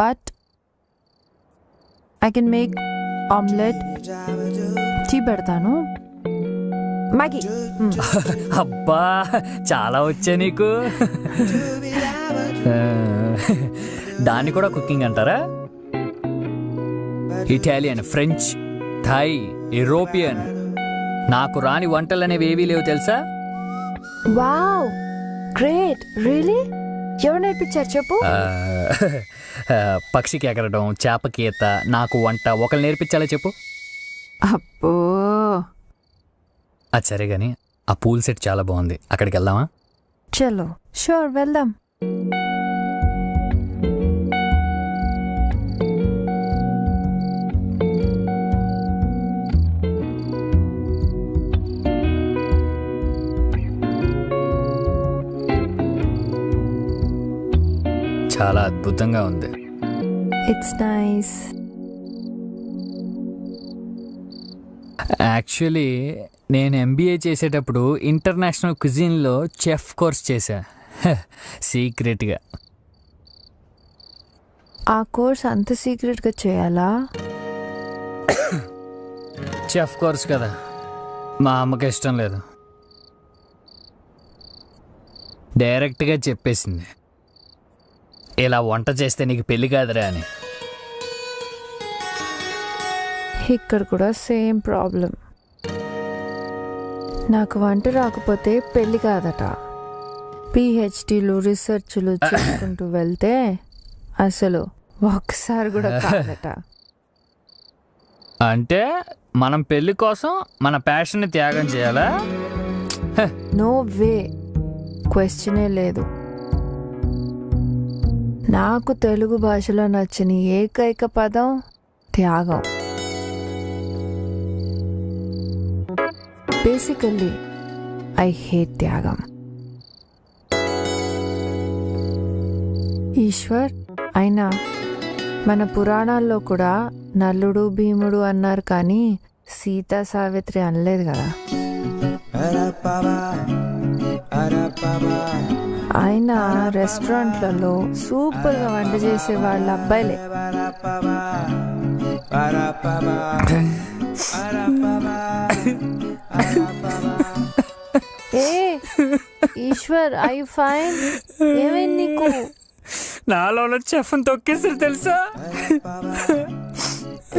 But I can make omelette, tea పెడతాను, Maggi. అబ్బా చాలా వచ్చా నీకు. దాన్ని కూడా కుకింగ్ అంటారా? Italian, French, Thai, European. నాకు రాని వంటలు అనేవి ఏవీ లేవు తెలుసా? Wow, great. రియలీ? ఎవరు నేర్పించారు చెప్పు? పక్షికి ఎగరడం, చేపకి ఈత, నాకు వంట ఒకరు నేర్పించాలో చెప్పు. అబ్బో, అది సరే కానీ ఆ పూల్ సెట్ చాలా బాగుంది, అక్కడికి వెళ్దామా? చలో, షూర్, వెళ్దాం. చాలా అద్భుతంగా ఉంది. It's nice. యాక్చువల్లీ నేను ఎంబీఏ చేసేటప్పుడు ఇంటర్నేషనల్ క్విజిన్లో చెఫ్ కోర్స్ చేశా, సీక్రెట్గా. ఆ కోర్స్ అంత సీక్రెట్గా చేయాలా? చెఫ్ కోర్స్ కదా, మా అమ్మకి ఇష్టం లేదు, డైరెక్ట్గా చెప్పేసింది ఇలా వంట చేస్తే నీకు పెళ్ళి కాదురా అని. ఇక్కడ కూడా సేమ్ ప్రాబ్లం. నాకు వంట రాకపోతే పెళ్ళి కాదట. పిహెచ్డీలు, రీసెర్చ్లు చేసుకుంటూ వెళ్తే అసలు ఒక్కసారి కూడా కాదట. అంటే మనం పెళ్ళి కోసం మన ప్యాషన్ని త్యాగం చేయాలా? నో వే, క్వశ్చనే లేదు. నాకు తెలుగు భాషలో నచ్చిన ఏకైక పదం త్యాగం. బేసికల్లీ ఐ హేట్ త్యాగం. ఈశ్వర్, అయినా మన పురాణాల్లో కూడా నలుడు, భీముడు అన్నారు, కానీ సీతా, సావిత్రి అనలేదు కదా. అయినా రెస్టారెంట్లలో సూపర్గా వంట చేసే వాళ్ళ అబ్బాయిలే. ఏ ఈశ్వర్, ఐ ఫైన్? ఏమైంది నీకు? నాలో చెఫ్ని తొక్కేసారు తెలుసా?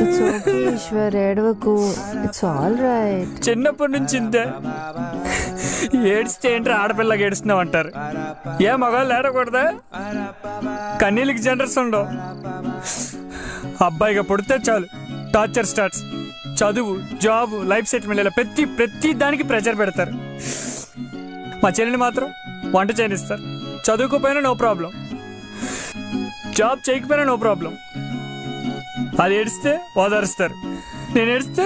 ఇట్స్ ఓకే ఈశ్వర్, ఏడవకు, ఇట్స్ ఆల్ రైట్. చిన్నప్పటి నుంచి ఇంతే, ఏడిస్తే ఏంటి ఆడపిల్లకి ఏడుస్తున్నావు అంటారు. ఏ మగాళ్ళు ఏడకూడదా? కన్నీళ్ళకి జనరల్స్ ఉండవు. అబ్బాయిగా పుడితే చాలు టార్చర్ స్టార్ట్స్. చదువు, జాబ్, లైఫ్ సెటిల్మెంట్, ఇలా ప్రతి దానికి ప్రెషర్ పెడతారు. మా చెల్లిని మాత్రం వంట చేయనిస్తారు. చదువుకోపోయినా నో ప్రాబ్లం, జాబ్ చేయకపోయినా నో ప్రాబ్లం. అది ఏడిస్తే ఓదారుస్తారు, నేను ఏడిస్తే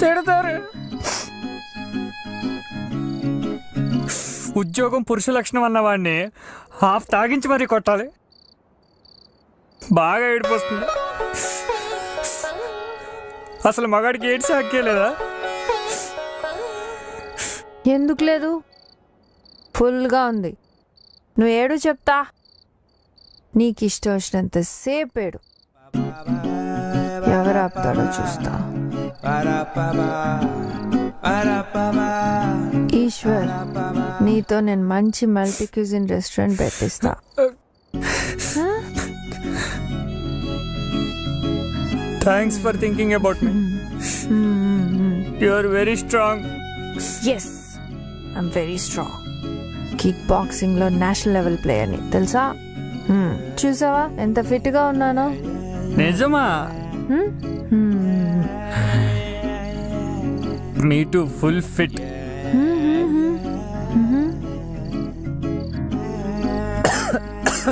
తిడతారు. ఉద్యోగం పురుష లక్షణం అన్నవాడిని హాఫ్ తాగించి మరీ కొట్టాలి. బాగా ఏడిపోతుంది. అసలు మగాడికి ఏడ్చి హక్కే లేదా? ఎందుకు లేదు? ఫుల్గా ఉంది. నువ్వు ఏడు చెప్తా. నీకు ఇష్టం వచ్చినంత సేపు ఏడు. ఎవరు ఆపుతాడో చూస్తా. ఈశ్వర్, నీతో నేను మంచి మల్టీ క్యూజిన్ రెస్టారెంట్ పెట్టిస్తా. Thanks for thinking about me. You are very strong. Yes, I'm very strong. Kick boxing లో నేషనల్ లెవెల్ ప్లేయర్ని తెలుసా? చూసావా ఎంత ఫిట్ గా ఉన్నానో? నిజమా? Me too full fit.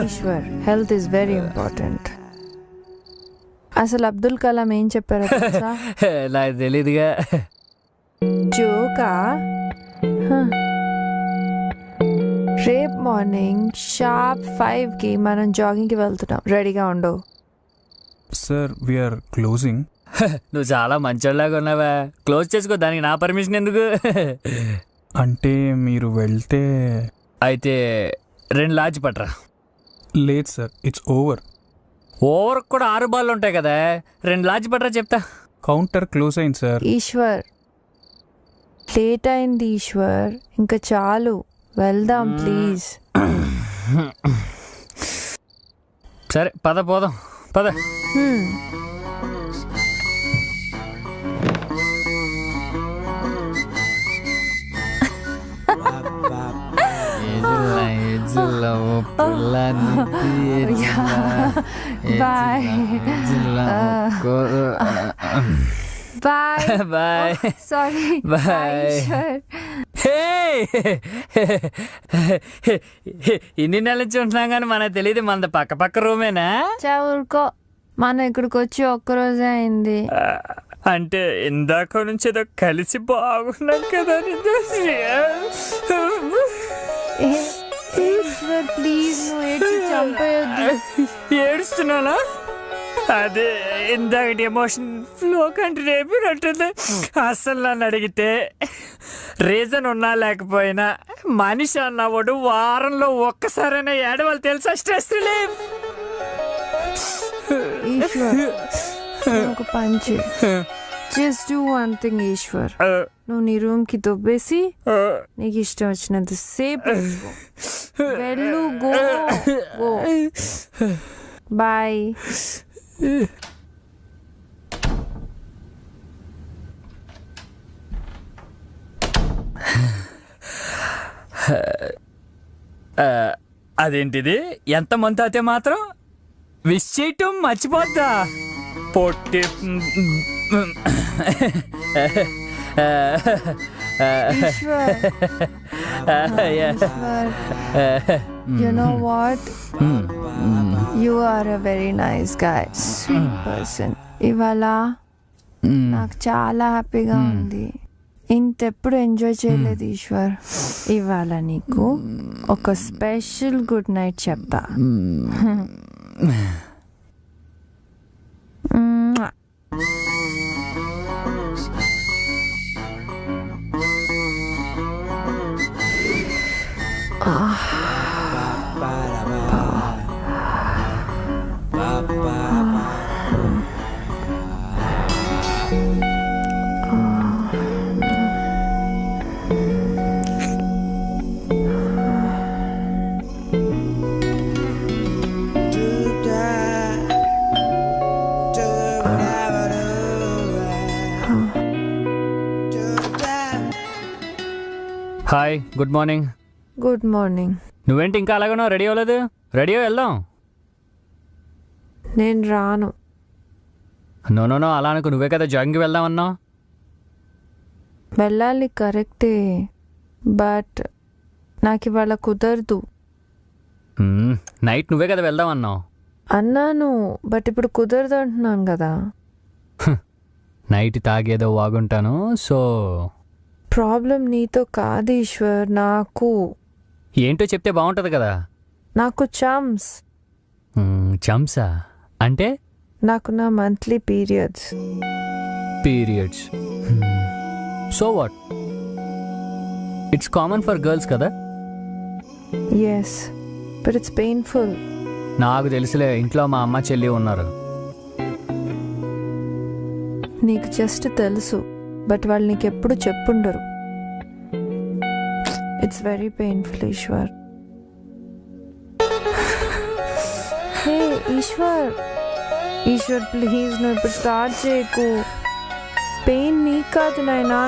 Eshwar, health is very important. అసలు అబ్దుల్ కలాం ఏం చెప్పారో తెలుసా? నాకు తెలీదుగా. జోకా? రేపు మార్నింగ్ షార్ప్ 5కి మనం జాగింగ్కి వెళ్తున్నాం, రెడీగా ఉండవు. Sir, we are closing. నువ్వు చాలా మంచోళ్ళలాగా ఉన్నావా? క్లోజ్ చేసుకో, దానికి నా పర్మిషన్ ఎందుకు? అంటే మీరు వెళ్తే అయితే 2 లాడ్జ్ పట్రా. లేదు సార్, ఇట్స్ ఓవర్. ఓవర్ కూడా 6 బాళ్ళు ఉంటాయి కదా, 2 లార్జ్ పట్టరా చెప్తా. కౌంటర్ క్లోజ్ అయింది సార్. ఈశ్వర్ లేట్ అయింది ఈశ్వర్, ఇంకా చాలు వెళ్దాం ప్లీజ్. సరే పద పోదాం పద. Bye bye bye sorry bye. Eshwar. ఇన్ని నెలల నుంచి ఉంటున్నాం కానీ మనకు తెలియదు మనది పక్క పక్క రూమేనా? ఊరుకో, మనం ఇక్కడికి వచ్చి ఒక్కరోజే అయింది. అంటే ఇందాక నుంచి ఏదో కలిసి బాగున్నాం కదా. ఈశ్వర్ ప్లీజ్ నువ్వు ఏడ్చి చంపేయొద్దు. ఏడుస్తున్నానా? అదే ఇందాక ఎమోషన్ ఫ్లో కంటే రేపినట్టుంది. అసలు నన్ను అడిగితే రీజన్ ఉన్నా లేకపోయినా మనిషి అన్నవాడు వారంలో ఒక్కసారైనా ఏడవాలి తెలుసా? Stress relief. ఈశ్వర్ ఒక పంచి, just do one thing Eshwar. నువ్వు నీ రూమ్ కి దొబ్బేసి నీకు ఇష్టం వచ్చినంత సేపు వెళ్ళు. Go go bye. అదేంటిది, ఎంత మంది అయితే మాత్రం విష్ చేయటం మర్చిపోద్దా? పొట్టి Eshwar you know what, you are a very nice guy, sweet person. ఇవాళ నాకు చాలా హ్యాపీగా ఉంది. ఇంతెప్పుడు ఎంజాయ్ చేయలేదు ఈశ్వర్. ఇవాళ నీకు ఒక స్పెషల్ గుడ్ నైట్ చెప్తా. Hi, good morning. Good morning. నువ్వేంటి ఇంకా అలాగనో రెడీ అవ్వలేదు? రెడీ వెళ్దాం. నేను రాను. నో అలా అనుకు, నువ్వే కదా జాగింగ్కి వెళ్దాం అన్నావు. వెళ్ళాలి కరెక్టే, బట్ నాకు ఇవాళ కుదరదు. నైట్ నువ్వే కదా వెళ్దాం అన్నావు. అన్నాను, బట్ ఇప్పుడు కుదరదు అంటున్నాను కదా. నైట్ తాగేదో వాగుంటాను. సో ప్రాబ్లం నీతో కాదు ఈశ్వర్, నాకు. ఏంటో చెప్తే బాగుంటుంది కదా. నాకు చమ్స్. చంసా అంటే? నాకు నా monthly periods. So what, it's common for girls కదా. Yes, but it's painful. నాకు తెలుసులే, ఇంట్లో మా అమ్మ చెల్లి ఉన్నారు. నీకు జస్ట్ తెలుసు, బట్ వాళ్ళు నీకు ఎప్పుడు చెప్పుండరు. It's very painful Eshwar. Hey Eshwar, Eshwar please నువ్వు ఇప్పుడు స్టార్ట్ చేయకు. పెయిన్ నీకు కాదు నాయనా,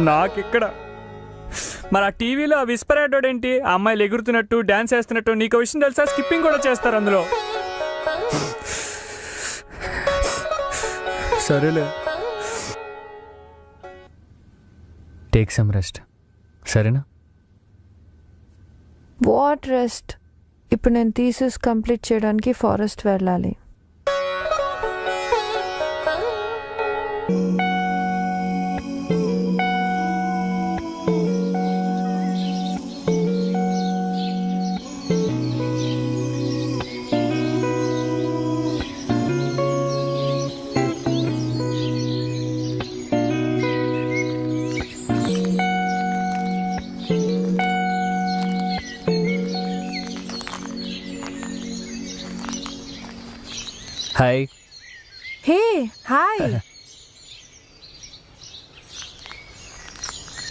నాకు ఇక్కడ మరి ఆ టీవీలో ఆ విస్పర్ యాడ్ ఏంటి, ఆ అమ్మాయిలు ఎగురుతున్నట్టు డాన్స్ చేస్తున్నట్టు. నీకు విషయం తెలుసా? స్కిప్పింగ్ కూడా చేస్తారు అందులో. సరేలే, టేక్ సమ్ రెస్ట్, సరేనా? What rest? ఇప్పుడు నేను థీసిస్ కంప్లీట్ చేయడానికి ఫారెస్ట్ వెళ్ళాలి. హాయ్. Hey hi.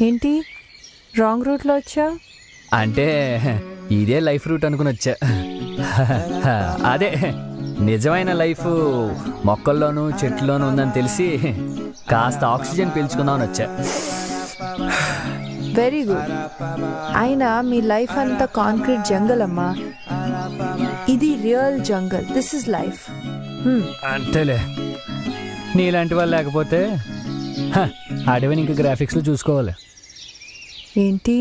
ఏంటి రాంగ్ రూట్లో వచ్చా? అంటే ఇదే లైఫ్ రూట్ అనుకుని వచ్చా. అదే నిజమైన లైఫ్ మొక్కల్లోనూ చెట్లలోనూ ఉందని తెలిసి కాస్త ఆక్సిజన్ పీల్చుకుందామని వచ్చా. Very good. అయినా మీ లైఫ్ అంతా కాంక్రీట్ జంగల్ అమ్మా. ఇది real jungle. This is life. అంతేలే, నీలాంటి వాళ్ళు లేకపోతే అడవిని ఇంకా గ్రాఫిక్స్లో చూసుకోవాలి. ఏంటి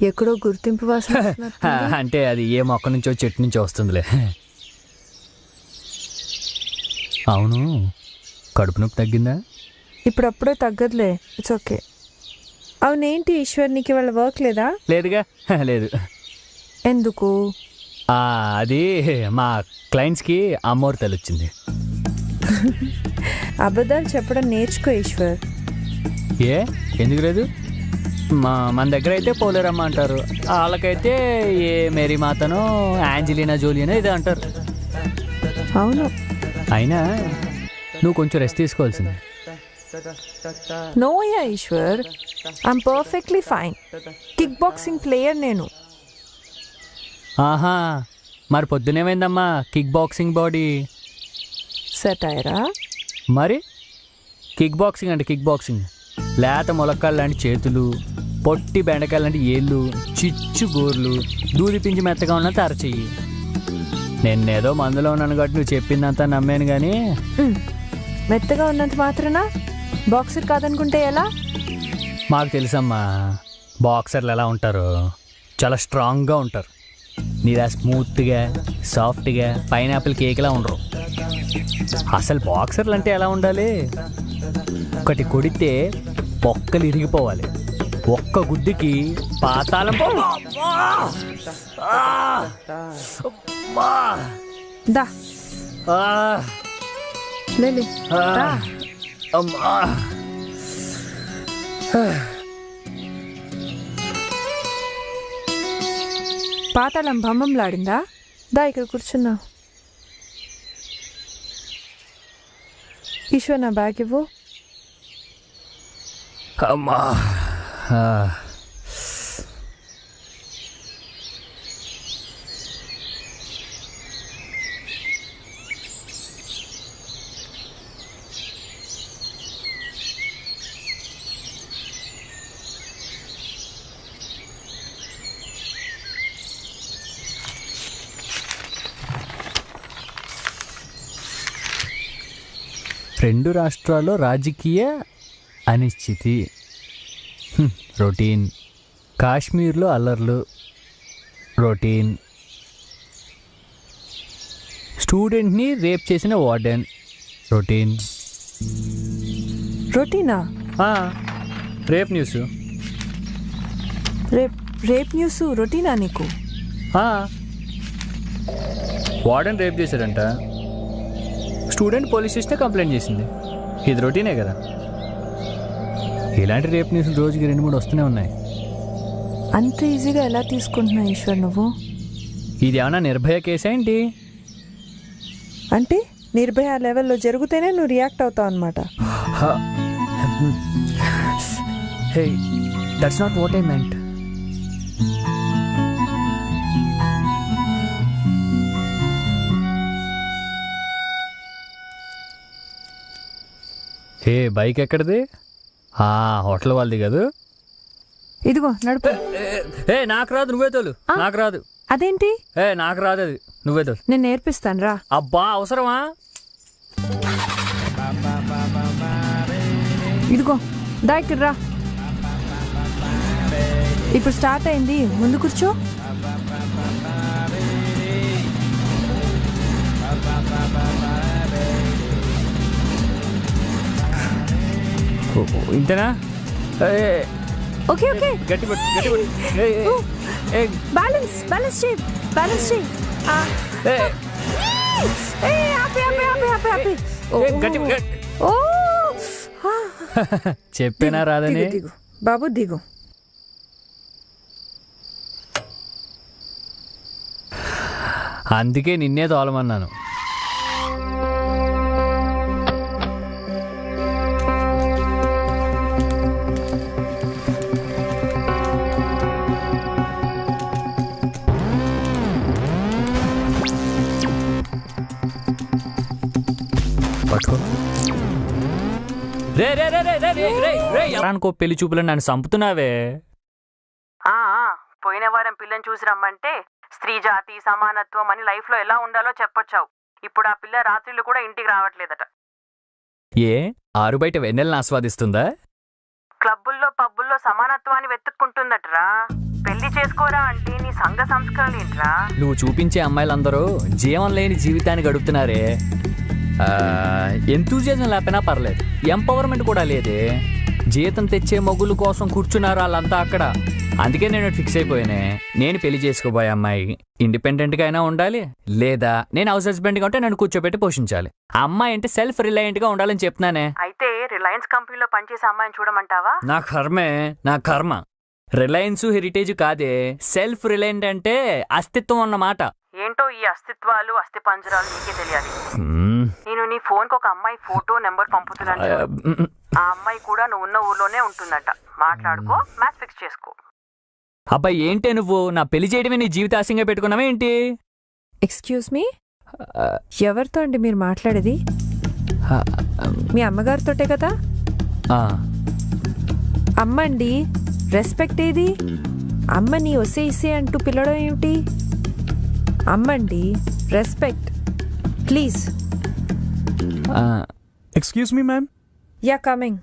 ఎక్కడో గుర్తింపు వాసన వస్తున్నట్టుంది. అంటే అది ఏ మొక్క నుంచో చెట్టు నుంచో వస్తుందిలే. అవును, కడుపు నొప్పి తగ్గిందా? ఇప్పుడప్పుడే తగ్గదులే. It's okay. అవునేంటి ఈశ్వర్, నీకు ఇవాళ వర్క్ లేదా? లేదుగా. లేదు. ఎందుకు? అది మా క్లయింట్స్కి అమ్మోరు తెలిసింది. అబద్ధాలు చెప్పడం నేర్చుకో ఈశ్వర్. ఏ ఎందుకు లేదు? మన దగ్గర అయితే పోలేరమ్మ అంటారు, వాళ్ళకైతే ఏ మేరీ మాతనో యాంజలీనా జోలియనో ఇదే అంటారు. అవును. అయినా నువ్వు కొంచెం రెస్ట్ తీసుకోవాల్సింది. నోయా Eshwar, I'm perfectly fine. Kick boxing player నేను. ఆహా, మరి పొద్దునేమైందమ్మా కిక్ బాక్సింగ్ బాడీ? సెటైరా? మరి కిక్ బాక్సింగ్ అంటే కిక్ బాక్సింగ్ లేత మొలక్కాలు లాంటి చేతులు, పొట్టి బెండకాయలు లాంటి ఏళ్ళు, చిచ్చు గోర్లు, దూది పించి మెత్తగా ఉన్న తరచెయ్యి. నేనేదో మందులో ఉన్నాను కాబట్టి నువ్వు చెప్పిందంతా నమ్మాను. కానీ మెత్తగా ఉన్నంత మాత్రాన బాక్సర్ కాదనుకుంటే ఎలా? మాకు తెలుసమ్మా, బాక్సర్లు ఎలా ఉంటారు, చాలా స్ట్రాంగ్గా ఉంటారు. నీలా స్మూత్గా సాఫ్ట్గా పైనాపిల్ కేక్లా ఉండరు. అసలు బాక్సర్లు అంటే ఎలా ఉండాలి? ఒకటి కొడితే పొక్కలు ఇరిగిపోవాలి, ఒక్క గుద్దుకి పాతాళం. దా లేలే, దా. అమ్మా, పాతాళం భమ్మంలాడిందా? దా ఇక్కడ కూర్చున్నా. ఈశ్వర్, నా బ్యాగ్ ఇవ్వు. అమ్మా. 2 రాష్ట్రాల్లో రాజకీయ అనిశ్చితి. రొటీన్. కాశ్మీర్లో అల్లర్లు. రొటీన్. స్టూడెంట్ని రేప్ చేసిన వార్డెన్. రొటీన్. రొటీనా? Rape news. రేప్ న్యూస్ రొటీనా నీకు? వార్డెన్ రేప్ చేశాడంట, స్టూడెంట్ పోలీస్ స్టేషన్ కంప్లైంట్ చేసింది. ఇది రొటీనే కదా. ఇలాంటి రేప్ న్యూస్లు రోజుకి 2-3 వస్తూనే ఉన్నాయి. అంత ఈజీగా ఎలా తీసుకుంటున్నావు ఈశ్వర్ నువ్వు? ఇది ఏమన్నా నిర్భయ కేసా ఏంటి? అంటే నిర్భయ లెవెల్లో జరిగితేనే నువ్వు రియాక్ట్ అవుతావు అనమాట. Hey, that's not what I meant. Hey, bike ఎక్కడిది? హోటల్ వాళ్ళది కదా. ఇదిగో నడుపు. ఏ నాకు రాదు, నువ్వే తోలు. నాకు రాదు. అదేంటి? నాకు రాదు, అది నువ్వే తోలు. నేను నేర్పిస్తాను రా. అబ్బా, అవసరమా? ఇదిగో దా ఇక్కడ రా. ఇప్పుడు స్టార్ట్ అయింది, ముందు కూర్చో. ఇంతేనా? Okay okay. గట్టి పట్టు, గట్టి పట్టు. బ్యాలెన్స్ బ్యాలెన్స్ చేయి, బ్యాలెన్స్ చేయి. చెప్పేనా రాదని? దిగు బాబు, దిగు. అందుకే నిన్నే తోలమన్నాను. పట్టుకో. రే రే రే రే రే రే రే రే అనుకో పెళ్లి చూపులు నన్ను చంపుతున్నావే. పోయిన వారం పిల్లని చూసి రమ్మంటే స్త్రీ జాతి సమానత్వం అని లైఫ్లో ఎలా ఉండాలో చెప్పొచ్చావు. ఇప్పుడు ఆ పిల్ల రాత్రిళ్ళు కూడా ఇంటికి రావట్లేదట. ఏ ఆరు బయట వెన్నెలను ఆస్వాదిస్తుందా? క్లబ్బుల్లో పబ్బుల్లో సమానత్వాన్ని వెతుక్కుంటుందట్రా. పెళ్లి చేసుకోరా అంటే నీ సంఘ సంస్కరణలు ఏంట్రా? నువ్వు చూపించే అమ్మాయిలందరూ జీవం లేని జీవితాన్ని గడుపుతున్నారే. ఎంతూజియాజం లేకపోయినా పర్లేదు, ఎంపవర్మెంట్ కూడా లేదే. జీతం తెచ్చే మొగుల కోసం కూర్చున్నారు వాళ్ళంతా అక్కడ. అందుకే నేను ఫిక్స్ అయిపోయానే, నేను పెళ్లి చేసుకోబోయే అమ్మాయి ఇండిపెండెంట్గా అయినా ఉండాలి, లేదా నేను హౌస్ హస్బెండ్గా ఉంటే నన్ను కూర్చోబెట్టి పోషించాలి. ఆ అమ్మాయి అంటే సెల్ఫ్ రిలయంట్గా ఉండాలని చెప్తున్నానే. అయితే రిలయన్స్ కంపెనీలో పనిచేసే అమ్మాయిని చూడమంటావా? నా కర్మే, నా కర్మ. రిలయన్స్ హెరిటేజ్ కాదే, సెల్ఫ్ రిలయంట్ అంటే అస్తిత్వం అన్నమాట. ఏంటో ఈ అస్తిత్వాలు అస్థి పంజరాలు నీకే తెలియాలి. నేను నీ ఫోన్కి ఒక అమ్మాయి ఫోటో నెంబర్ పంపుతున్నాను. ఆ అమ్మాయి కూడా నువ్వు ఉన్న ఊర్లోనే ఉంటుందట. మాట్లాడుకో, మ్యాచ్ ఫిక్స్ చేసుకో. అబ్బాయి ఏంటే నువ్వు నా పెళ్లి చేయడమే నీ జీవిత ఆశంగా పెట్టుకున్నావా ఏంటి? ఎక్స్క్యూజ్ మీ, ఎవరితో అండి మీరు మాట్లాడేది? మీ అమ్మగారితోటే కదా? అమ్మండి, రెస్పెక్ట్ ఏది? అమ్మని ఒసే ఇసే అంటూ పిలవడం ఏమిటి? అమ్మండి, respect please. Excuse me ma'am. Yeah coming.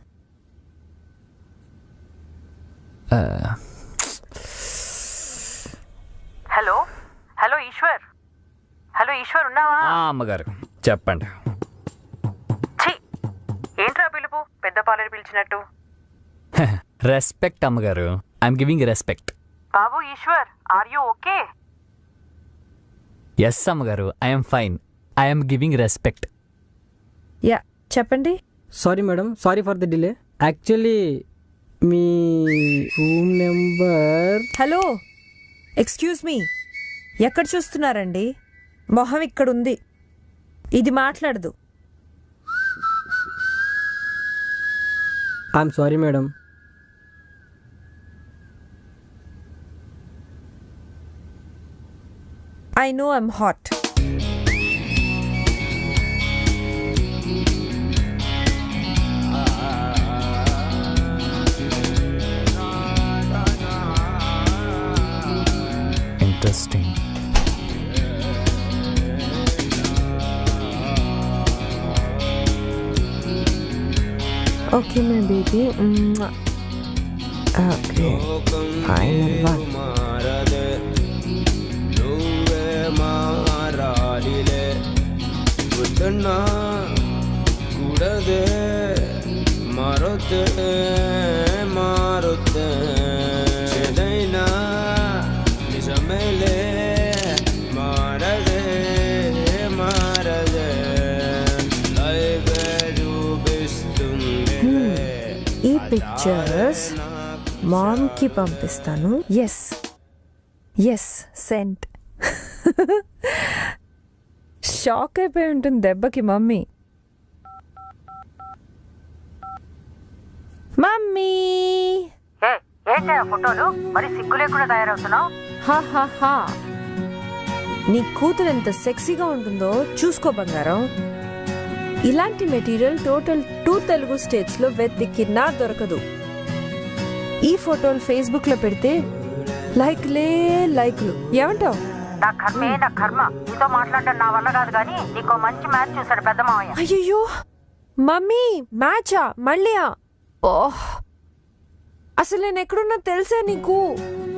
Hello hello Eshwar, hello Eshwar ఉన్నావా? అమ్మగారు చెప్పండి. ఛీ, ఏంట్రా పిలుపు పెద్ద పాలని పిలిచినట్టు? రెస్పెక్ట్ అమ్మగారు, ఐఎమ్ గివింగ్ రెస్పెక్ట్. బాబు Eshwar, are you okay? Yes అమ్మగారు, I'm fine, I'm giving respect. Yeah చెప్పండి. Sorry madam, sorry for the delay. Actually మీ room number. Hello excuse me, ఎక్కడ చూస్తున్నారండి? మొహం ఇక్కడుంది, ఇది మాట్లాడదు. I'm sorry madam. I know I'm hot. Interesting. Okay, my baby. Okay, final one. కూడదే మారుతే మారుతే ఏదైనా నిజమేలే మారదే మారదే లైఫ్ చూపిస్తుంది. ఈ పిక్చర్స్ మామ్కి పంపిస్తాను. Yes yes cent. షాక్ అయిపోయి ఉంటుంది దెబ్బకి మమ్మీ. మమ్మీ ఏంటి ఆ ఫోటోలు? మరి సిగ్గు లేకుండా తయారవుతున్నావు. హా, నీ కూతురు ఎంత సెక్సీగా ఉంటుందో చూసుకో బంగారం. ఇలాంటి మెటీరియల్ టోటల్ 2 తెలుగు స్టేట్స్ లో వెతికినా దొరకదు. ఈ ఫోటోలు ఫేస్బుక్ లో పెడితే లైక్లు. ఏమంటావు? నా కర్మే నా కర్మ, నీతో మాట్లాడడం నా వల్ల కాదు. కానీ నీకో మంచి మ్యాచ్ చూసాడు పెద్ద మావయ్య. అయ్యో మమ్మీ, మ్యాచా మళ్ళీయా? ఓహ్, అసలు నేను ఎక్కడున్నా తెలుసా నీకు?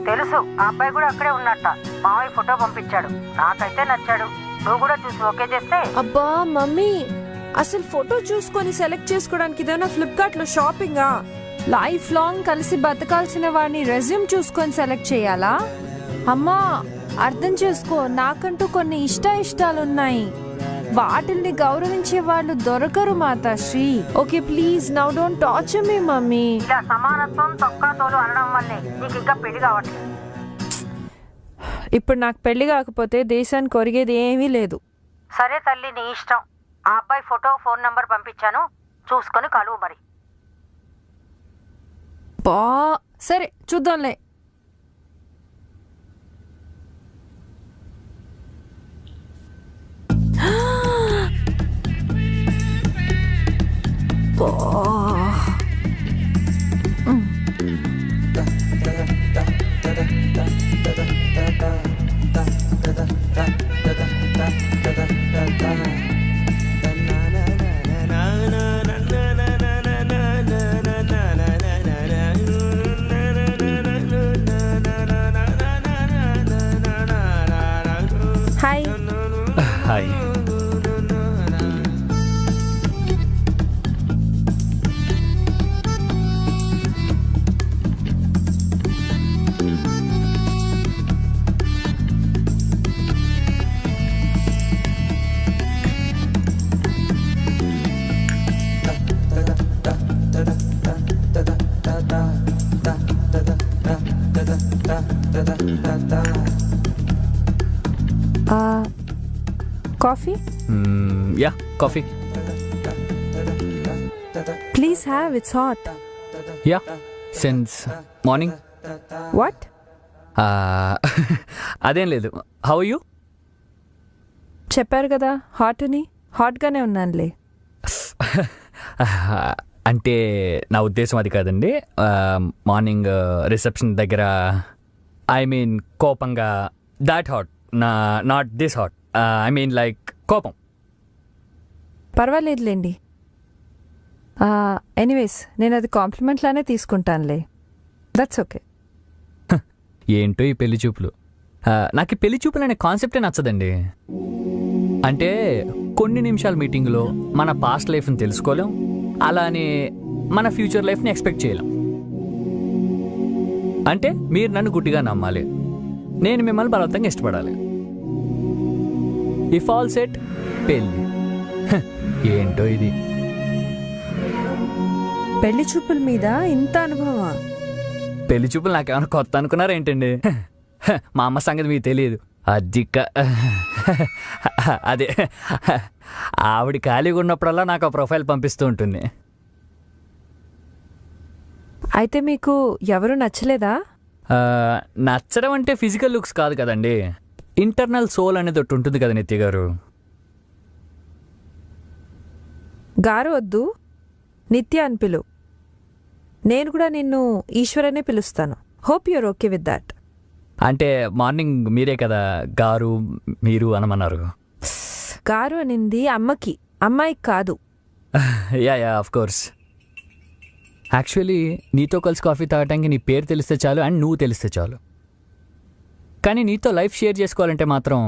తెలుసు, ఆ అబ్బాయి కూడా అక్కడే ఉన్నట్ట. మావయ్య ఫోటో పంపించాడు, నాకైతే నచ్చాడు. నువ్వు కూడా చూసి ఓకే చేస్తే. అబ్బా మమ్మీ, అసలు ఫోటో చూసుకొని సెలెక్ట్ చేసుకోవడానికి ఇదేనా ఫ్లిప్కార్ట్ లో షాపింగా? లైఫ్ లాంగ్ కలిసి బతకాల్సిన వాడిని రెజ్యూమ్ చూసుకొని సెలెక్ట్ చేయాలా? అమ్మా అర్థం చేసుకో, నాకంటూ కొన్ని ఇష్టాలున్నాయి. వాటిల్ని గౌరవించే వాళ్ళు దొరకరు Matasri. Okay please, now don't torture me mummy. ఇలా సమానత్వం తొక్కాతోలు అనడం వల్లే నీకు ఇంకా పెళ్లి కావట్లేదు. ఇప్పుడు నాకు పెళ్లి కాకపోతే దేశానికి ఒరిగేది ఏమీ లేదు. సరే తల్లి, నీ ఇష్టం. ఆ అబ్బాయి ఫోటో ఫోన్ నంబర్ పంపించాను, చూసుకొని కలువు మరి. బా సరే చూద్దాంలే. Hi. Hi. Coffee? Yeah, coffee. Please have, it's hot. Yeah, since morning. What? అదేం లేదు. How you? చెప్పారు కదా హాట్ అని. హాట్గానే ఉన్నానులే. అంటే నా ఉద్దేశం అది కాదండి. మార్నింగ్ రిసెప్షన్ దగ్గర ఐ మీన్ కోపంగా, that hot, not this hot. I mean like కోపం. పర్వాలేదులేండి. ఎనీవేస్ నేను అది కాంప్లిమెంట్ లానే తీసుకుంటానులే. That's okay. ఏంటో ఈ పెళ్లి చూపులు. నాకు ఈ పెళ్లి చూపులు అనే కాన్సెప్టే నచ్చదండి. అంటే కొన్ని నిమిషాల మీటింగ్లో మన పాస్ట్ లైఫ్ని తెలుసుకోలేం, అలానే మన ఫ్యూచర్ లైఫ్ని ఎక్స్పెక్ట్ చేయలేం. అంటే మీరు నన్ను గుడ్డిగా నమ్మాలి, నేను మిమ్మల్ని బలవంతంగా ఇష్టపడాలి. ఇఫ్ ఆల్ సెట్, పెళ్ళి. ఏంటో ఇది. పెళ్లి చూపుల మీద ఇంత అనుభవమా? పెళ్లి చూపులు నాకేమైనా కొత్త అనుకున్నారా ఏంటండి? మా అమ్మ సంగతి మీకు తెలియదు. అదే ఆవిడ ఖాళీగా ఉన్నప్పుడల్లా నాకు ఆ ప్రొఫైల్ పంపిస్తూ ఉంటుంది. అయితే మీకు ఎవరు నచ్చలేదా? నచ్చడం అంటే ఫిజికల్ లుక్స్ కాదు కదండి, ఇంటర్నల్ సోల్ అనేది ఒకటి ఉంటుంది కదా నిత్య గారు. గారు వద్దు, నిత్య అని పిలు. నేను కూడా నిన్ను ఈశ్వరనే పిలుస్తాను. Hope your okay with that. అంటే మార్నింగ్ మీరే కదా గారు మీరు అనమన్నారు. గారు అనింది అమ్మకి, అమ్మాయికి కాదు. Yeah yeah, of course. Actually నీతో కలిసి కాఫీ తాగటానికి నీ పేరు తెలిస్తే చాలు, అండ్ నువ్వు తెలిస్తే చాలు. కానీ నీతో లైఫ్ షేర్ చేసుకోవాలంటే మాత్రం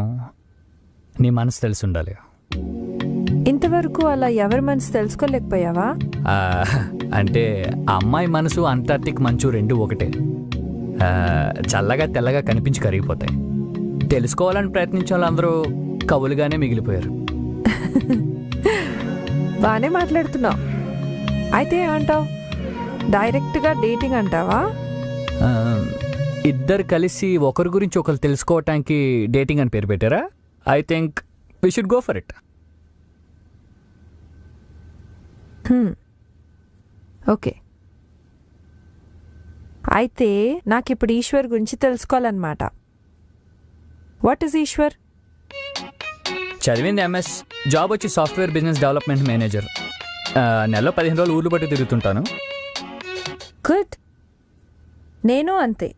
నీ మనసు తెలిసి ఉండాలి. ఇంతవరకు అలా ఎవరి మనసు తెలుసుకోలేకపోయావా? అంటే ఆ అమ్మాయి మనసు అంటార్టిక్ మంచు రెండు ఒకటే. చల్లగా తెల్లగా కనిపించి కరిగిపోతాయి. తెలుసుకోవాలని ప్రయత్నించే వాళ్ళందరూ కవులుగానే మిగిలిపోయారు. బాగానే మాట్లాడుతున్నావు. అయితే ఏమంటావు? డైరెక్ట్గా డేటింగ్ అంటావా? ఇద్దరు కలిసి ఒకరి గురించి ఒకరు తెలుసుకోవటానికి డేటింగ్ అని పేరు పెట్టారా? I think we should go for it. Okay. అయితే నాకు ఇప్పుడు ఈశ్వర్ గురించి తెలుసుకోవాలన్నమాట. What is Eshwar? చదివింది ఎంఎస్, జాబ్ వచ్చి సాఫ్ట్వేర్ బిజినెస్ డెవలప్మెంట్ మేనేజర్. నెలలో 15 రోజులు ఊర్లు బట్టి తిరుగుతుంటాను. గుడ్. నేను అంతే,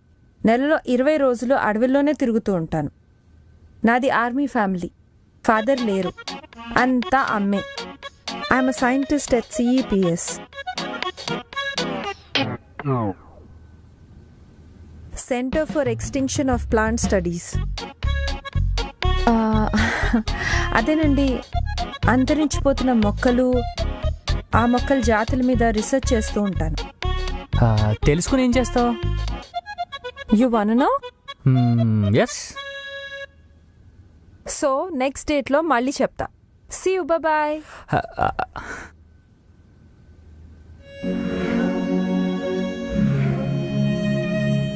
నెలలో 20 రోజులు అడవుల్లోనే తిరుగుతూ ఉంటాను. నాది ఆర్మీ ఫ్యామిలీ. ఫాదర్ లేరు, అంతా అమ్మే. I'm a scientist at CEPS, centre for extinction of plant studies. అదేనండి, అంతరించిపోతున్న మొక్కలు, ఆ మొక్కల జాతుల మీద రీసెర్చ్ చేస్తూ ఉంటాను. తెలుసుకుని ఏం చేస్తావు? You want know? Yes. So next డేట్లో మళ్ళీ చెప్తా. See you, bye.